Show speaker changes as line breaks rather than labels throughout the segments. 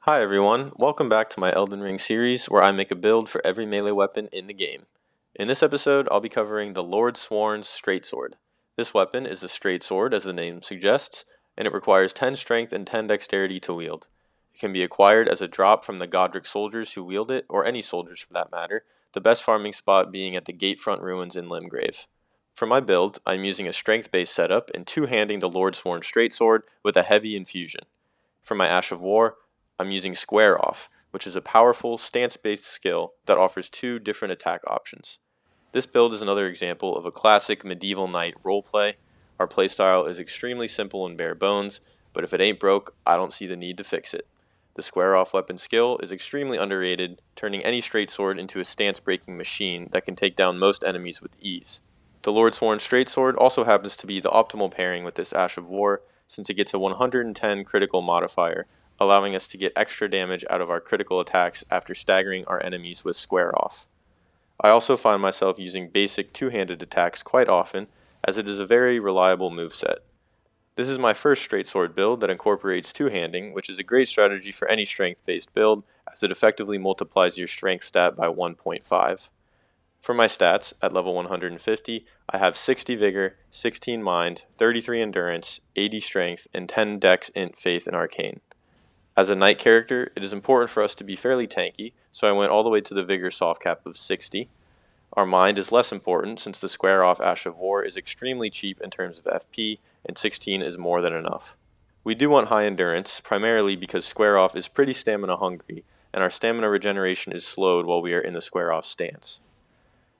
Hi everyone, welcome back to my Elden Ring series where I make a build for every melee weapon in the game. In this episode, I'll be covering the LORDSWORN'S Straight Sword. This weapon is a straight sword as the name suggests, and it requires 10 strength and 10 dexterity to wield. It can be acquired as a drop from the Godric soldiers who wield it, or any soldiers for that matter, the best farming spot being at the Gatefront Ruins in Limgrave. For my build, I'm using a strength-based setup and two-handing the LORDSWORN'S Straight Sword with a heavy infusion. For my Ash of War, I'm using Square Off, which is a powerful stance-based skill that offers two different attack options. This build is another example of a classic medieval knight roleplay. Our playstyle is extremely simple and bare bones, but if it ain't broke, I don't see the need to fix it. The Square Off weapon skill is extremely underrated, turning any straight sword into a stance-breaking machine that can take down most enemies with ease. The LORDSWORN Straight Sword also happens to be the optimal pairing with this Ash of War, since it gets a 110 critical modifier, allowing us to get extra damage out of our critical attacks after staggering our enemies with Square Off. I also find myself using basic two-handed attacks quite often, as it is a very reliable moveset. This is my first straight sword build that incorporates two-handing, which is a great strategy for any strength-based build, as it effectively multiplies your strength stat by 1.5. For my stats, at level 150, I have 60 Vigor, 16 Mind, 33 Endurance, 80 Strength, and 10 Dex, Int, Faith, and Arcane. As a knight character, it is important for us to be fairly tanky, so I went all the way to the Vigor soft cap of 60. Our Mind is less important, since the Square Off Ash of War is extremely cheap in terms of FP, and 16 is more than enough. We do want high endurance, primarily because Square Off is pretty stamina hungry, and our stamina regeneration is slowed while we are in the Square Off stance.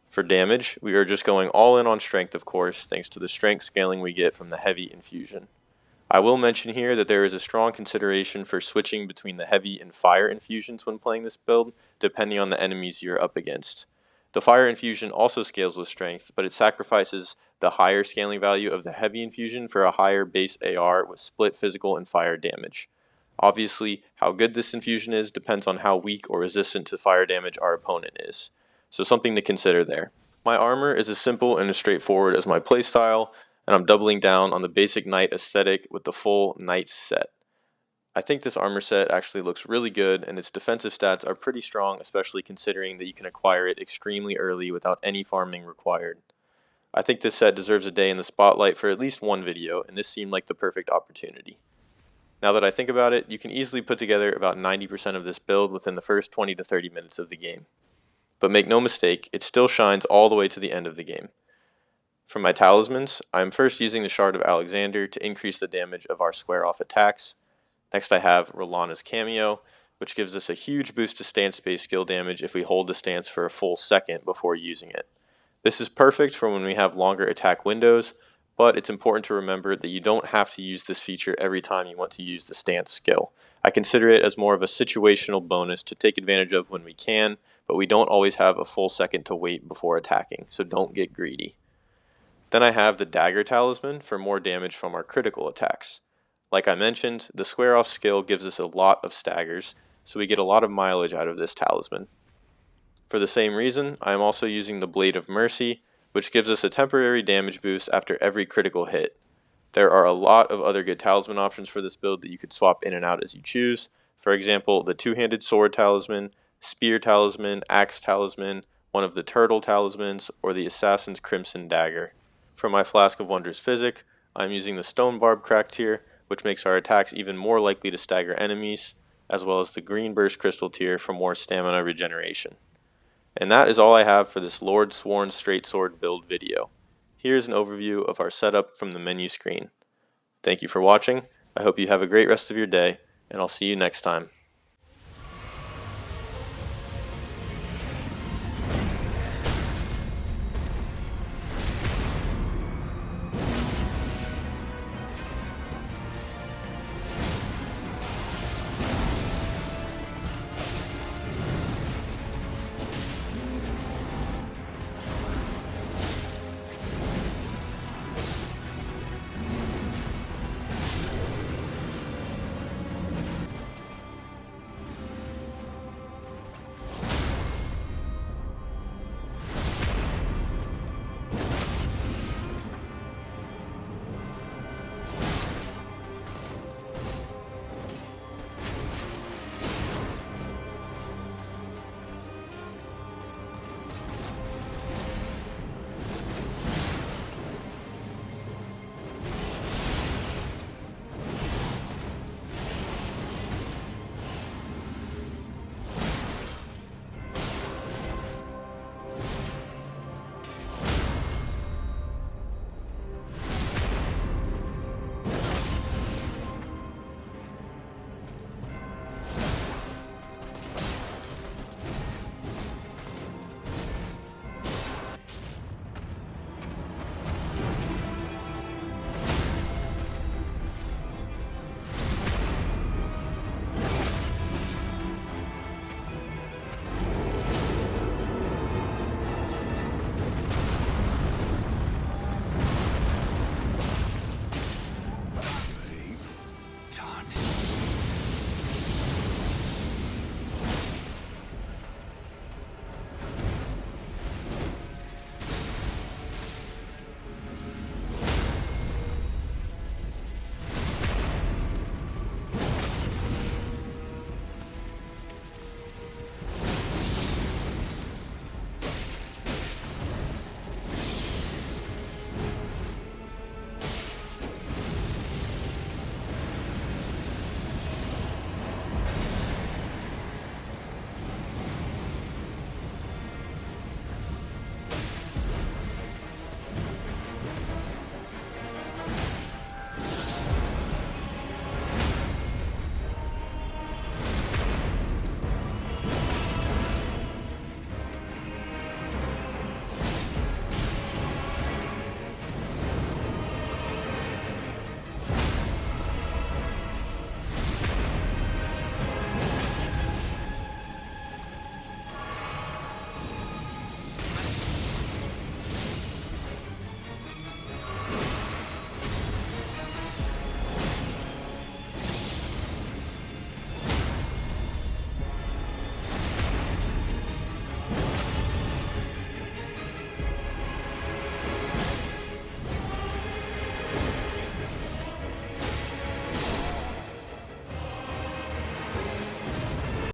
For damage, we are just going all in on strength, of course, thanks to the strength scaling we get from the heavy infusion. I will mention here that there is a strong consideration for switching between the heavy and fire infusions when playing this build, depending on the enemies you're up against. The fire infusion also scales with strength, but it sacrifices the higher scaling value of the heavy infusion for a higher base AR with split physical and fire damage. Obviously, how good this infusion is depends on how weak or resistant to fire damage our opponent is, so something to consider there. My armor is as simple and as straightforward as my playstyle, and I'm doubling down on the basic knight aesthetic with the full knight set. I think this armor set actually looks really good, and its defensive stats are pretty strong, especially considering that you can acquire it extremely early without any farming required. I think this set deserves a day in the spotlight for at least one video, and this seemed like the perfect opportunity. Now that I think about it, you can easily put together about 90% of this build within the first 20 to 30 minutes of the game. But make no mistake, it still shines all the way to the end of the game. For my talismans, I am first using the Shard of Alexander to increase the damage of our square-off attacks. Next I have Rolana's Cameo, which gives us a huge boost to stance-based skill damage if we hold the stance for a full second before using it. This is perfect for when we have longer attack windows, but it's important to remember that you don't have to use this feature every time you want to use the stance skill. I consider it as more of a situational bonus to take advantage of when we can, but we don't always have a full second to wait before attacking, so don't get greedy. Then I have the Dagger Talisman for more damage from our critical attacks. Like I mentioned, the Square Off skill gives us a lot of staggers, so we get a lot of mileage out of this talisman. For the same reason, I am also using the Blade of Mercy, which gives us a temporary damage boost after every critical hit. There are a lot of other good talisman options for this build that you could swap in and out as you choose. For example, the Two-Handed Sword Talisman, Spear Talisman, Axe Talisman, one of the Turtle Talismans, or the Assassin's Crimson Dagger. For my Flask of Wonders Physick, I am using the Stone Barb Crack tier, which makes our attacks even more likely to stagger enemies, as well as the Green Burst Crystal tier for more stamina regeneration. And that is all I have for this LORDSWORN'S Straight Sword build video. Here's an overview of our setup from the menu screen. Thank you for watching, I hope you have a great rest of your day, and I'll see you next time.